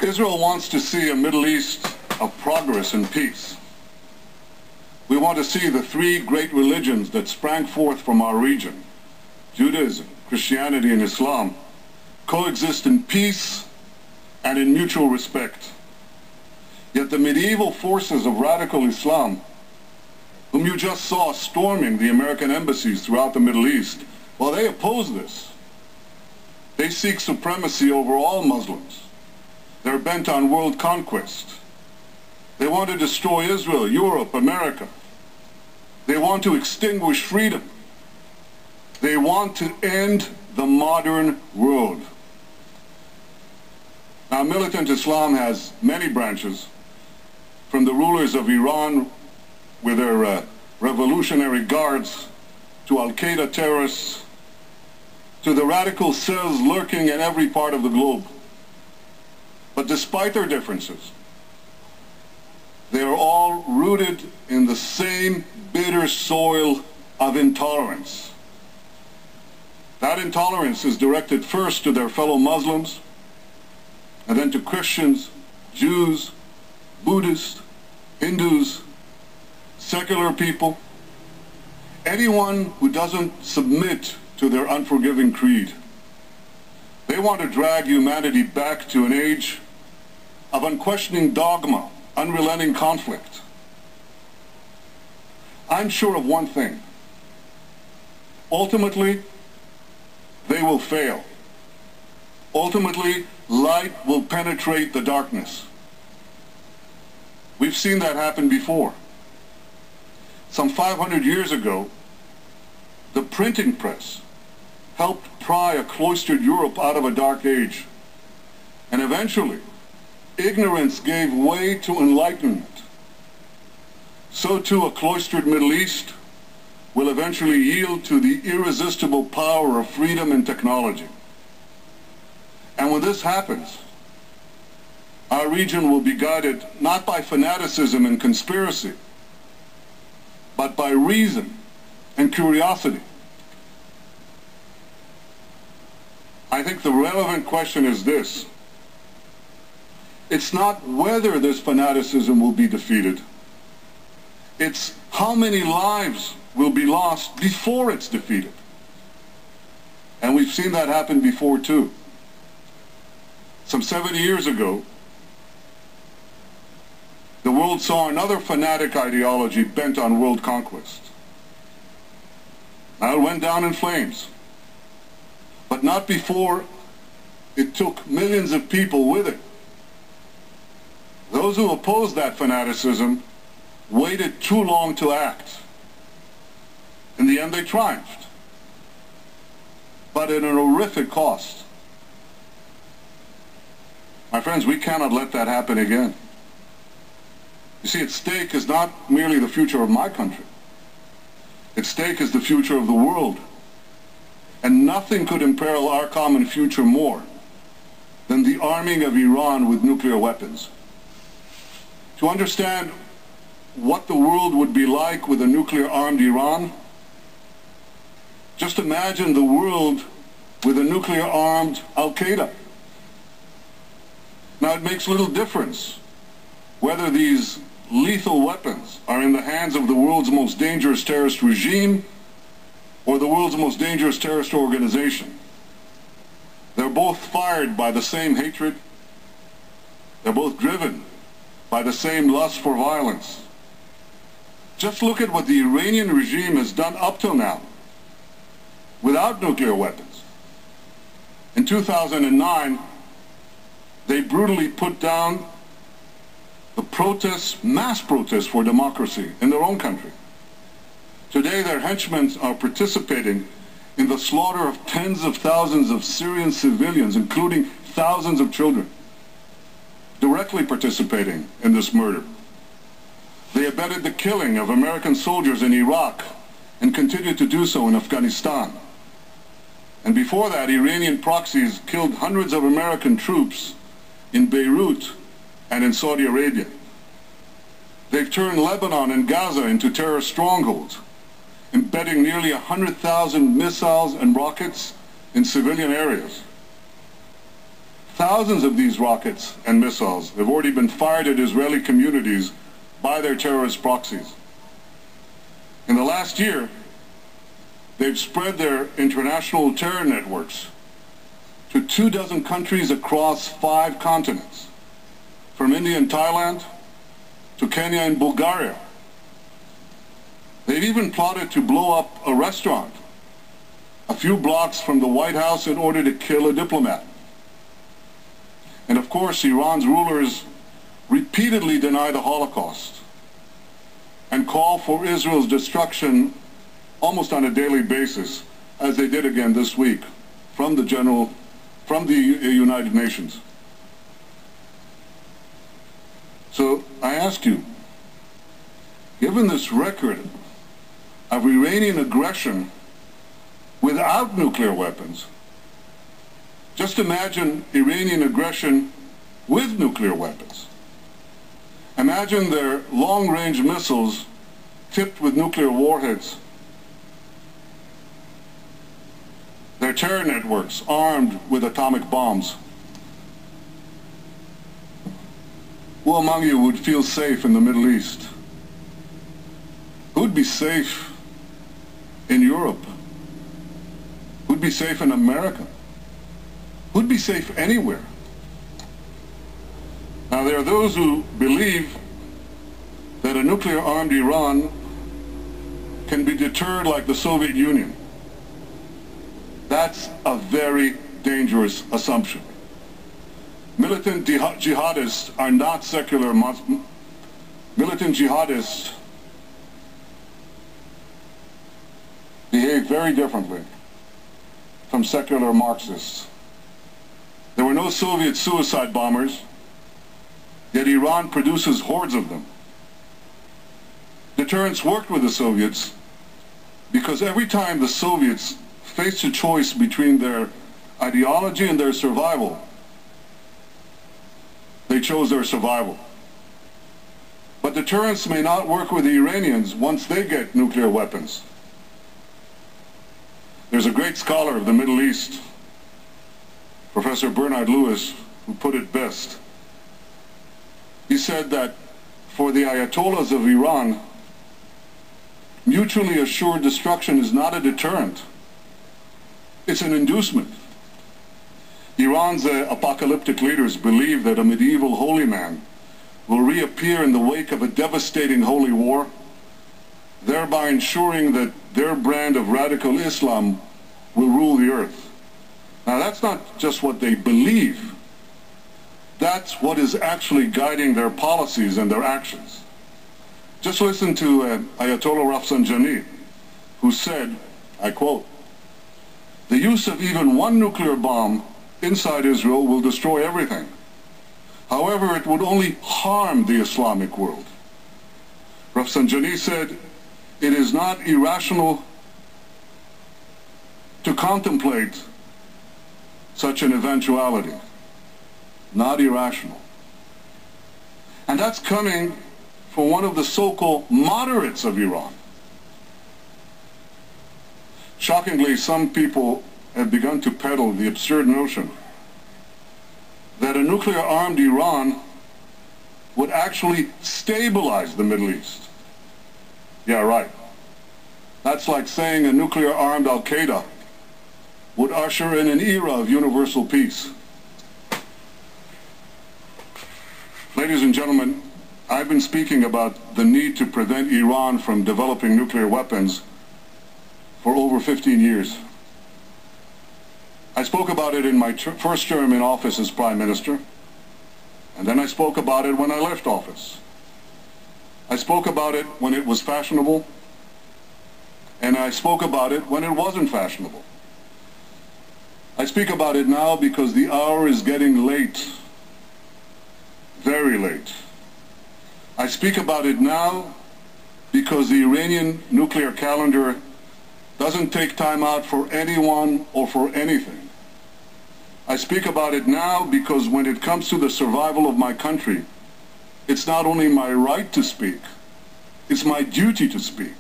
Israel wants to see a Middle East of progress and peace. We want to see the three great religions that sprang forth from our region, Judaism, Christianity, and Islam, coexist in peace and in mutual respect. Yet the medieval forces of radical Islam, whom you just saw storming the American embassies throughout the Middle East, well, they oppose this. They seek supremacy over all Muslims. They're bent on world conquest. They want to destroy Israel, Europe, America. They want to extinguish freedom. They want to end the modern world. Now, militant Islam has many branches, from the rulers of Iran with their revolutionary guards, to Al-Qaeda terrorists, to the radical cells lurking in every part of the globe. But despite their differences, they are all rooted in the same bitter soil of intolerance. That intolerance is directed first to their fellow Muslims, and then to Christians, Jews, Buddhists, Hindus, secular people, anyone who doesn't submit to their unforgiving creed. They want to drag humanity back to an age of unquestioning dogma, unrelenting conflict. I'm sure of one thing. Ultimately, they will fail. Ultimately, light will penetrate the darkness. We've seen that happen before. Some 500 years ago, the printing press helped pry a cloistered Europe out of a dark age. And eventually, ignorance gave way to enlightenment. So too a cloistered Middle East will eventually yield to the irresistible power of freedom and technology. And when this happens, our region will be guided not by fanaticism and conspiracy, but by reason and curiosity. I think the relevant question is this. It's not whether this fanaticism will be defeated. It's how many lives will be lost before it's defeated. And we've seen that happen before too. Some 70 years ago, the world saw another fanatic ideology bent on world conquest. Now it went down in flames, but not before it took millions of people with it. Those who opposed that fanaticism waited too long to act. In the end, they triumphed, but at an horrific cost. My friends, we cannot let that happen again. You see, at stake is not merely the future of my country. At stake is the future of the world. And nothing could imperil our common future more than the arming of Iran with nuclear weapons. To understand what the world would be like with a nuclear-armed Iran, just imagine the world with a nuclear-armed Al-Qaeda. Now, it makes little difference whether these lethal weapons are in the hands of the world's most dangerous terrorist regime or the world's most dangerous terrorist organization. They're both fired by the same hatred. They're both driven by the same lust for violence. Just look at what the Iranian regime has done up till now without nuclear weapons. In 2009, they brutally put down the protests, mass protests for democracy in their own country. Today, their henchmen are participating in the slaughter of tens of thousands of Syrian civilians, including thousands of children, directly participating in this murder. They abetted the killing of American soldiers in Iraq and continue to do so in Afghanistan. And before that, Iranian proxies killed hundreds of American troops in Beirut and in Saudi Arabia. They've turned Lebanon and Gaza into terrorist strongholds, embedding nearly 100,000 missiles and rockets in civilian areas. Thousands of these rockets and missiles have already been fired at Israeli communities by their terrorist proxies. In the last year, they've spread their international terror networks to 24 countries across 5 continents, from India and Thailand to Kenya and Bulgaria. They've even plotted to blow up a restaurant a few blocks from the White House in order to kill a diplomat. And of course, Iran's rulers repeatedly deny the Holocaust and call for Israel's destruction almost on a daily basis, as they did again this week from the United Nations. So I ask you, given this record of Iranian aggression without nuclear weapons, just imagine Iranian aggression with nuclear weapons. Imagine their long-range missiles tipped with nuclear warheads, their terror networks armed with atomic bombs. Who among you would feel safe in the Middle East? Who'd be safe in Europe? Who'd be safe in America? Who'd be safe anywhere? Now, there are those who believe that a nuclear-armed Iran can be deterred like the Soviet Union. That's a very dangerous assumption. Militant jihadists are not secular Muslims. Militant jihadists behave very differently from secular Marxists. There were no Soviet suicide bombers, yet Iran produces hordes of them. Deterrence worked with the Soviets because every time the Soviets faced a choice between their ideology and their survival, they chose their survival. But deterrence may not work with the Iranians once they get nuclear weapons. There's a great scholar of the Middle East, Professor Bernard Lewis, who put it best. He said that for the Ayatollahs of Iran, mutually assured destruction is not a deterrent. It's an inducement. Iran's apocalyptic leaders believe that a medieval holy man will reappear in the wake of a devastating holy war, thereby ensuring that their brand of radical Islam will rule the earth. Now, that's not just what they believe. That's what is actually guiding their policies and their actions. Just listen to Ayatollah Rafsanjani, who said, I quote, "The use of even one nuclear bomb inside Israel will destroy everything. However, it would only harm the Islamic world." Rafsanjani said, "It is not irrational to contemplate such an eventuality." Not irrational. And that's coming from one of the so-called moderates of Iran. Shockingly, some people have begun to peddle the absurd notion that a nuclear-armed Iran would actually stabilize the Middle East. Yeah, right. That's like saying a nuclear-armed Al-Qaeda would usher in an era of universal peace. Ladies and gentlemen, I've been speaking about the need to prevent Iran from developing nuclear weapons for over 15 years. I spoke about it in my first term in office as Prime Minister, and then I spoke about it when I left office. I spoke about it when it was fashionable, and I spoke about it when it wasn't fashionable. I speak about it now because the hour is getting late, very late. I speak about it now because the Iranian nuclear calendar doesn't take time out for anyone or for anything. I speak about it now because when it comes to the survival of my country, it's not only my right to speak, it's my duty to speak.